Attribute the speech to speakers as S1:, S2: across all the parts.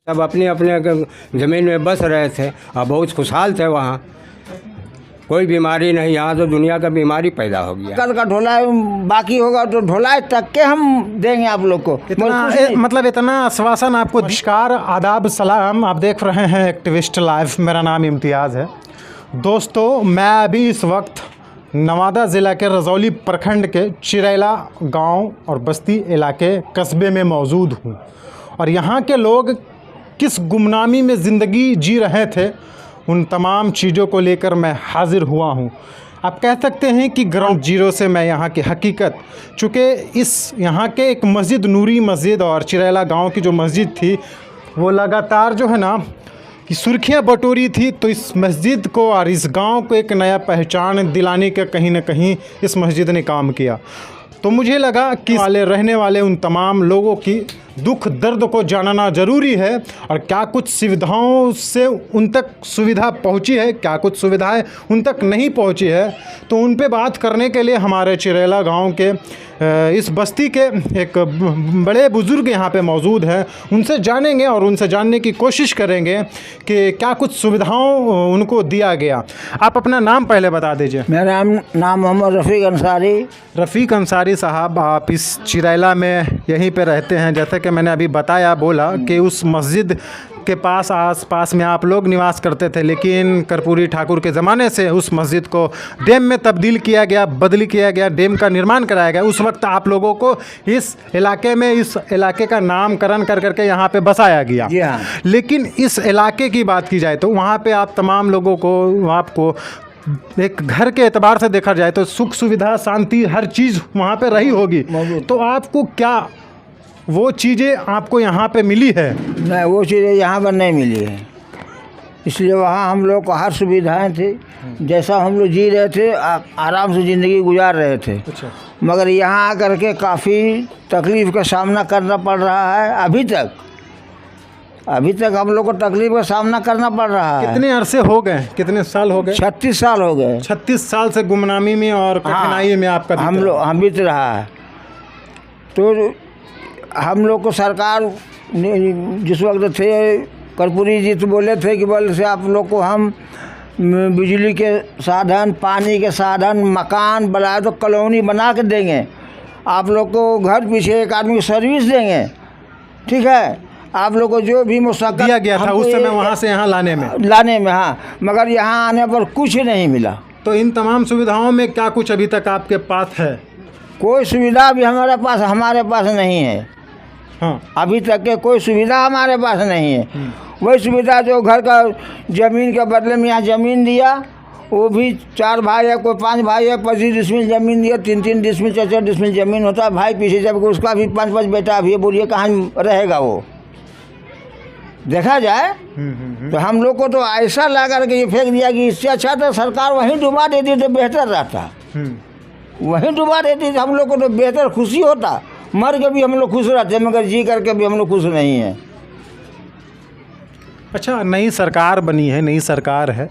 S1: सब अपने अपने ज़मीन में बस रहे थे और बहुत खुशहाल थे वहाँ। कोई बीमारी नहीं, यहाँ तो दुनिया का बीमारी पैदा हो गया।
S2: कल का ढोलाई बाकी होगा तो ढोलाई तक के हम देंगे आप लोग को।
S3: मतलब इतना आश्वासन आपको। नमस्कार, आदाब, सलाम। आप देख रहे हैं एक्टिविस्ट लाइव। मेरा नाम इम्तियाज़ है। दोस्तों, मैं अभी इस वक्त नवादा ज़िला के रजौली प्रखंड के चिरैला गांव और बस्ती इलाके कस्बे में मौजूद हूं और यहाँ के लोग किस गुमनामी में ज़िंदगी जी रहे थे, उन तमाम चीज़ों को लेकर मैं हाज़िर हुआ हूँ। आप कह सकते हैं कि ग्राउंड जीरो से मैं यहाँ की हकीकत, चूँकि इस यहाँ के एक मस्जिद, नूरी मस्जिद और चिरैला गांव की जो मस्जिद थी वो लगातार जो है ना कि सुर्खियाँ बटोरी थी, तो इस मस्जिद को और इस गांव को एक नया पहचान दिलाने का कहीं ना कहीं इस मस्जिद ने काम किया। तो मुझे लगा कि रहने वाले उन तमाम लोगों की दुख दर्द को जानना ज़रूरी है और क्या कुछ सुविधाओं से उन तक सुविधा पहुंची है, क्या कुछ सुविधाएं उन तक नहीं पहुंची है। तो उन पे बात करने के लिए हमारे चिरैला गांव के इस बस्ती के एक बड़े बुज़ुर्ग यहाँ पे मौजूद हैं। उनसे जानेंगे और उनसे जानने की कोशिश करेंगे कि क्या कुछ सुविधाओं उनको दिया गया। आप अपना नाम पहले बता दीजिए।
S2: मेरा नाम मोहम्मद रफ़ीक अंसारी।
S3: रफ़ीक अंसारी साहब, आप इस चिरैला में यहीं पे रहते हैं। जैसे कि मैंने अभी बोला कि उस मस्जिद के पास आस-पास में आप लोग निवास करते थे, लेकिन कर्पूरी ठाकुर के ज़माने से उस मस्जिद को डैम में तब्दील किया गया, बदली किया गया, डैम का निर्माण कराया गया। उस वक्त आप लोगों को इस इलाके में, इस इलाके का नामकरण कर करके यहाँ पे बसाया गया।
S2: हाँ।
S3: लेकिन इस इलाके की बात की जाए तो वहाँ पे आप तमाम लोगों को, आपको एक घर के एतबार से देखा जाए तो सुख सुविधा, शांति, हर चीज़ वहाँ पे रही होगी। तो आपको क्या वो चीज़ें आपको यहाँ पे मिली है?
S2: नहीं, वो चीज़ें यहाँ पर नहीं मिली है। इसलिए वहाँ हम लोग को हर सुविधाएं थी, जैसा हम लोग जी रहे थे, आराम से ज़िंदगी गुजार रहे थे।
S3: अच्छा।
S2: मगर यहाँ आकर के काफ़ी तकलीफ़ का सामना करना पड़ रहा है। अभी तक हम लोग को तकलीफ़ का सामना करना पड़ रहा है।
S3: कितने अरसे हो गए, कितने साल हो गए?
S2: 36 साल हो गए।
S3: 36 साल से गुमनामी में और कठिनाई में आपका
S2: हम बीत रहा है। तो हम लोग को सरकार जिस वक्त थे, कर्पूरी जी तो बोले थे कि बोले से आप लोग को हम बिजली के साधन, पानी के साधन, मकान बनाए तो कॉलोनी बना के देंगे, आप लोग को घर पीछे एक आदमी की सर्विस देंगे, ठीक है। आप लोग को जो भी मुश्किल
S3: दिया गया था उस समय वहाँ से यहाँ लाने में।
S2: हाँ, मगर यहाँ आने पर कुछ नहीं मिला।
S3: तो इन तमाम सुविधाओं में क्या कुछ अभी तक आपके पास है?
S2: कोई सुविधा भी हमारे पास नहीं है।
S3: हाँ।
S2: अभी तक के कोई सुविधा हमारे पास नहीं है। वही सुविधा जो घर का ज़मीन के बदले में यहाँ ज़मीन दिया, वो भी 4 भाई है, कोई 5 भाई है, 25 डिसमिल ज़मीन दिया, 3-3 डिसमिल, 4-4 डिसमिल ज़मीन होता है भाई पीछे, जब उसका भी 5-5 बेटा भी है। बोलिए कहाँ रहेगा वो? देखा जाए तो हम लोग को तो ऐसा लगा कि ये फेंक दिया कि इससे अच्छा तो सरकार वहीं डुबा देती तो बेहतर रहता। वहीं डुबा देती तो हम लोग को तो बेहतर, खुशी होता। मर के भी हम लोग खुश रहते, मगर जी करके भी हम लोग खुश नहीं हैं।
S3: अच्छा, नई सरकार बनी है, नई सरकार है,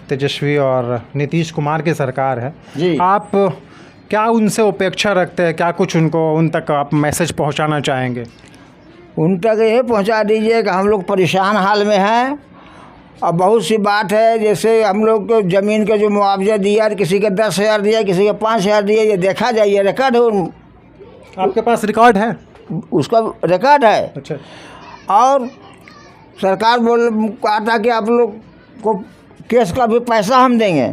S3: तेजस्वी और नीतीश कुमार की सरकार है
S2: जी।
S3: आप क्या उनसे अपेक्षा रखते हैं? क्या कुछ उन तक आप मैसेज पहुंचाना चाहेंगे?
S2: उन तक ये पहुंचा दीजिए कि हम लोग परेशान हाल में हैं और बहुत सी बात है। जैसे हम लोग को ज़मीन का जो मुआवजा दिया, किसी के 10,000 दिया, किसी के 5,000 दिया, ये देखा जाए, ये रिकॉर्ड है।
S3: आपके पास रिकॉर्ड है?
S2: उसका रिकॉर्ड है।
S3: अच्छा।
S2: और सरकार कहा था कि आप लोग को केस का भी पैसा हम देंगे,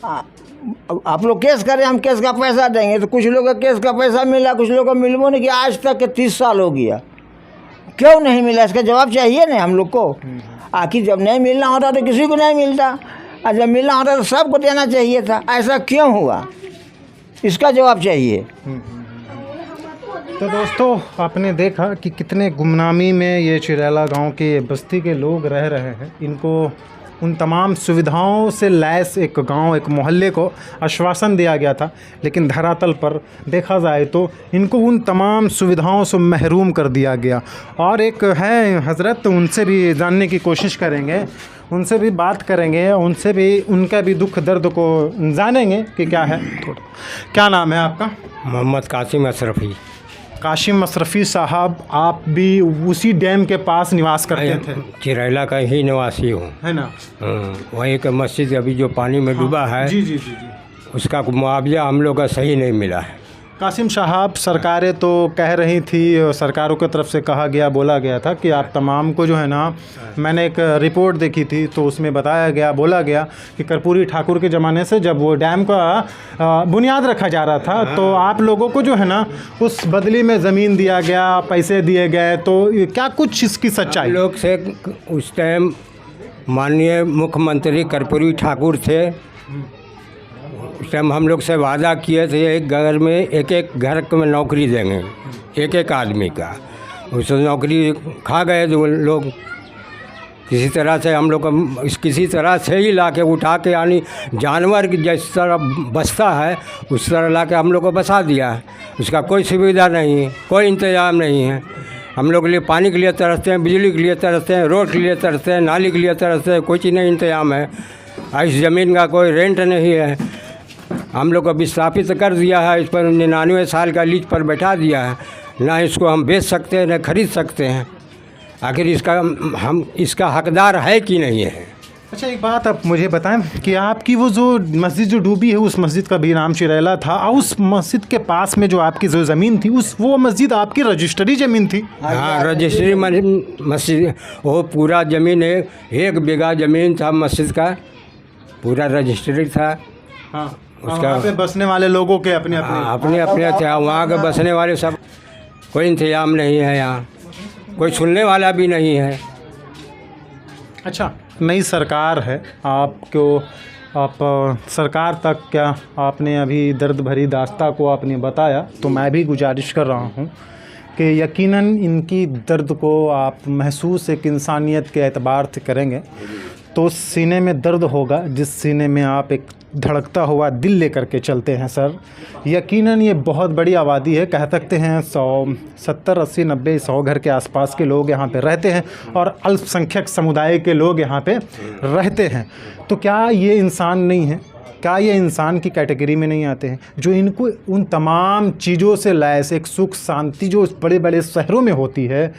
S2: आप लोग केस करें, हम केस का पैसा देंगे। तो कुछ लोगों को केस का पैसा मिला, कुछ लोगों को मिलबो नहीं कि आज तक के 30 साल हो गया। क्यों नहीं मिला? इसका जवाब चाहिए ना हम लोग को। आखिर जब नहीं मिलना होता तो किसी को नहीं मिलता, और जब मिलना होता तो सबको देना चाहिए था। ऐसा क्यों हुआ? इसका जवाब चाहिए।
S3: तो दोस्तों, आपने देखा कि कितने गुमनामी में ये चिरैला गांव के बस्ती के लोग रह रहे हैं। इनको उन तमाम सुविधाओं से लैस एक गांव, एक मोहल्ले को आश्वासन दिया गया था, लेकिन धरातल पर देखा जाए तो इनको उन तमाम सुविधाओं से महरूम कर दिया गया। और एक है हज़रत, उनसे भी जानने की कोशिश करेंगे, उनसे भी बात करेंगे, उनसे भी उनका भी दुख दर्द को जानेंगे कि क्या है। क्या नाम है आपका?
S1: मोहम्मद कासिम अशरफी।
S3: कासिम अशरफी साहब, आप भी उसी डैम के पास निवास करते थे?
S1: चिरैला का ही निवासी हूँ,
S3: है ना?
S1: वहीं का मस्जिद अभी जो पानी में डूबा है,
S3: जी जी जी जी।
S1: उसका मुआवजा हम लोग का सही नहीं मिला है।
S3: कासिम साहब, सरकारें तो कह रही थी, सरकारों की तरफ से कहा गया, बोला गया था कि आप तमाम को जो है ना, मैंने एक रिपोर्ट देखी थी तो उसमें बताया गया, बोला गया कि कर्पूरी ठाकुर के ज़माने से जब वो डैम का बुनियाद रखा जा रहा था तो आप लोगों को जो है ना उस बदली में ज़मीन दिया गया, पैसे दिए गए, तो क्या कुछ इसकी सच्चाई?
S1: लोग से उस टाइम माननीय मुख्यमंत्री कर्पूरी ठाकुर थे, उस टाइम हम लोग से वादा किए थे एक घर में एक घर में नौकरी देंगे, एक आदमी का। उस नौकरी खा गए जो लोग, किसी तरह से हम लोग किसी तरह से ही ला के उठा के, यानी जानवर जिस तरह बसता है उस तरह ला के हम लोग को बसा दिया है। उसका कोई सुविधा नहीं है, कोई इंतज़ाम नहीं है। हम लोग के लिए पानी के लिए तरसते हैं, बिजली के लिए तरसते हैं, रोड के लिए तरसते हैं, नाली के लिए तरसते हैं, कोई चीज़ नहीं इंतज़ाम है। इस ज़मीन का कोई रेंट नहीं है। हम लोग को विस्थापित कर दिया है, इस पर 99 साल का लीज पर बैठा दिया है। ना इसको हम बेच सकते हैं, ना खरीद सकते हैं। आखिर हम इसका हकदार है कि नहीं है।
S3: अच्छा, एक बात आप मुझे बताएं कि आपकी वो जो मस्जिद जो डूबी है, उस मस्जिद का भी नाम चिरैला था, और उस मस्जिद के पास में जो आपकी जो ज़मीन थी, वो मस्जिद आपकी रजिस्ट्री ज़मीन थी?
S1: हाँ, रजिस्ट्री मस्जिद, वो पूरा ज़मीन है, 1 बीघा ज़मीन था मस्जिद का, पूरा रजिस्ट्री था।
S3: हाँ,
S1: उसका
S3: वहाँ पे बसने वाले लोगों के अपने
S1: अपने थे, वहाँ के बसने वाले सब, कोई इंतजाम नहीं है यहाँ, कोई सुनने वाला भी नहीं है।
S3: अच्छा, नई सरकार है, आप सरकार तक क्या आपने अभी दर्द भरी दास्तां को आपने बताया, तो मैं भी गुजारिश कर रहा हूँ कि यकीनन इनकी दर्द को आप महसूस एक इंसानियत के एतबार से करेंगे तो सीने में दर्द होगा, जिस सीने में आप एक धड़कता हुआ दिल लेकर के चलते हैं सर। यकीनन ये बहुत बड़ी आबादी है, कह सकते हैं 70, 80, 90, 100 घर के आसपास के लोग यहाँ पे रहते हैं और अल्पसंख्यक समुदाय के लोग यहाँ पे रहते हैं। तो क्या ये इंसान नहीं है? क्या ये इंसान की कैटेगरी में नहीं आते हैं जो इनको उन तमाम चीज़ों से लैस एक सुख शांति जो बड़े बड़े शहरों में होती है,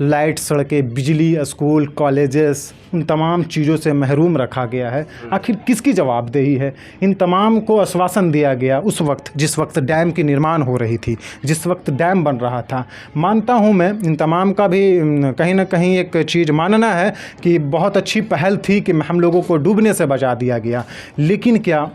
S3: लाइट, सड़कें, बिजली, स्कूल, कॉलेजेस, उन तमाम चीज़ों से महरूम रखा गया है? आखिर किसकी जवाबदेही है? इन तमाम को आश्वासन दिया गया उस वक्त जिस वक्त डैम की निर्माण हो रही थी, जिस वक्त डैम बन रहा था। मानता हूँ मैं इन तमाम का भी कहीं ना कहीं एक चीज़ मानना है कि बहुत अच्छी पहल थी कि हम लोगों को डूबने से बचा दिया गया, लेकिन क्या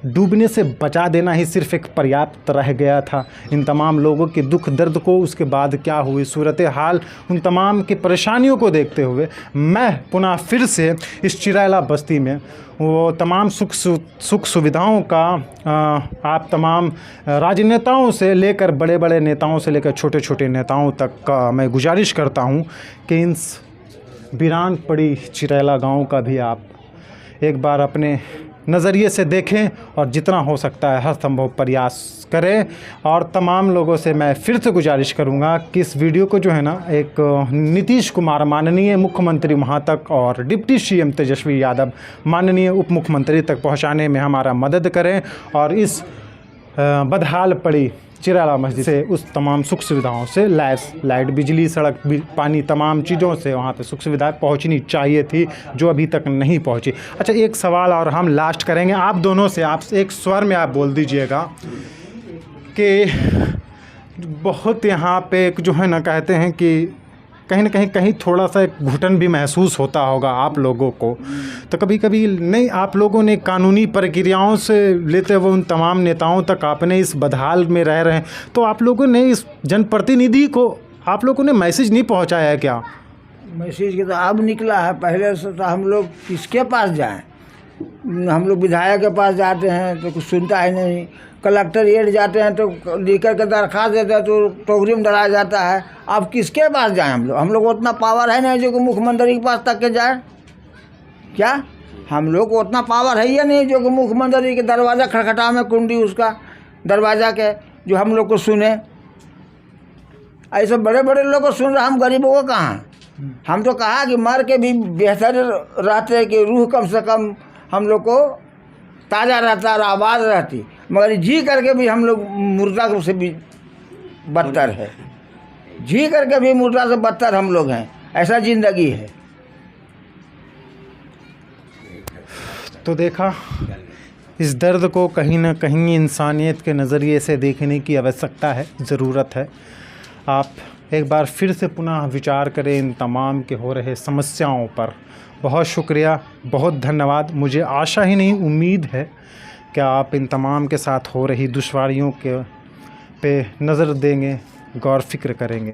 S3: डूबने से बचा देना ही सिर्फ एक पर्याप्त रह गया था? इन तमाम लोगों के दुख दर्द को, उसके बाद क्या हुई सूरत हाल, उन तमाम की परेशानियों को देखते हुए मैं पुनः फिर से इस चिरैला बस्ती में वो तमाम सुख सुविधाओं का आप तमाम राजनेताओं से लेकर बड़े बड़े नेताओं से लेकर छोटे छोटे नेताओं तक का मैं गुजारिश करता हूँ कि इन वीरान पड़ी चिरैला गाँव का भी आप एक बार अपने नज़रिए से देखें और जितना हो सकता है हर संभव प्रयास करें। और तमाम लोगों से मैं फिर से गुजारिश करूंगा कि इस वीडियो को जो है ना एक नीतीश कुमार माननीय मुख्यमंत्री वहां तक और डिप्टी सीएम तेजस्वी यादव माननीय उप मुख्यमंत्री तक पहुंचाने में हमारा मदद करें और इस बदहाल पड़ी चिरैला मस्जिद से उस तमाम सुख सुविधाओं से लैस, लाइट, बिजली, सड़क, पानी, तमाम चीज़ों से वहाँ पे सुख सुविधाएं पहुँचनी चाहिए थी जो अभी तक नहीं पहुँची। अच्छा, एक सवाल और हम लास्ट करेंगे आप दोनों से, आप एक स्वर में आप बोल दीजिएगा कि बहुत यहाँ पे जो है ना कहते हैं कि कहीं ना कहीं थोड़ा सा एक घुटन भी महसूस होता होगा आप लोगों को, तो कभी कभी नहीं आप लोगों ने कानूनी प्रक्रियाओं से लेते हुए उन तमाम नेताओं तक आपने इस बदहाल में रह रहे हैं, तो आप लोगों ने इस जनप्रतिनिधि को आप लोगों ने मैसेज नहीं पहुंचाया है क्या?
S2: मैसेज के तो अब निकला है, पहले से तो हम लोग किसके पास जाएं? हम लोग विधायक के पास जाते हैं तो कुछ सुनता है नहीं, कलेक्टरेट जाते हैं तो लेकर के दरख्वास्त देते हैं तो टोकरी में डराया जाता है। अब किसके पास जाएं हम लोग उतना पावर है नहीं जो कि मुख्यमंत्री के पास तक के जाए क्या? हम लोग को उतना पावर है या नहीं जो कि मुख्यमंत्री के दरवाज़ा खटखटा में कुंडी उसका दरवाज़ा के जो हम लोग को सुने? ऐसे बड़े बड़े लोग को सुन रहे, हम गरीबों को कहाँ? हम तो कहा कि मर के भी बेहतर रहते कि रूह कम से कम हम लोग को ताज़ा रहता और आबाद रहती, मगर जी करके भी हम लोग मुर्दा से भी बदतर है। जी करके भी मुर्दा से बदतर हम लोग हैं, ऐसा ज़िंदगी है।
S3: तो देखा, इस दर्द को कहीं ना कहीं इंसानियत के नज़रिए से देखने की आवश्यकता है, ज़रूरत है। आप एक बार फिर से पुनः विचार करें इन तमाम के हो रहे समस्याओं पर। बहुत शुक्रिया, बहुत धन्यवाद। मुझे आशा ही नहीं, उम्मीद है कि आप इन तमाम के साथ हो रही दुश्वारियों के पे नज़र देंगे, गौर फिक्र करेंगे।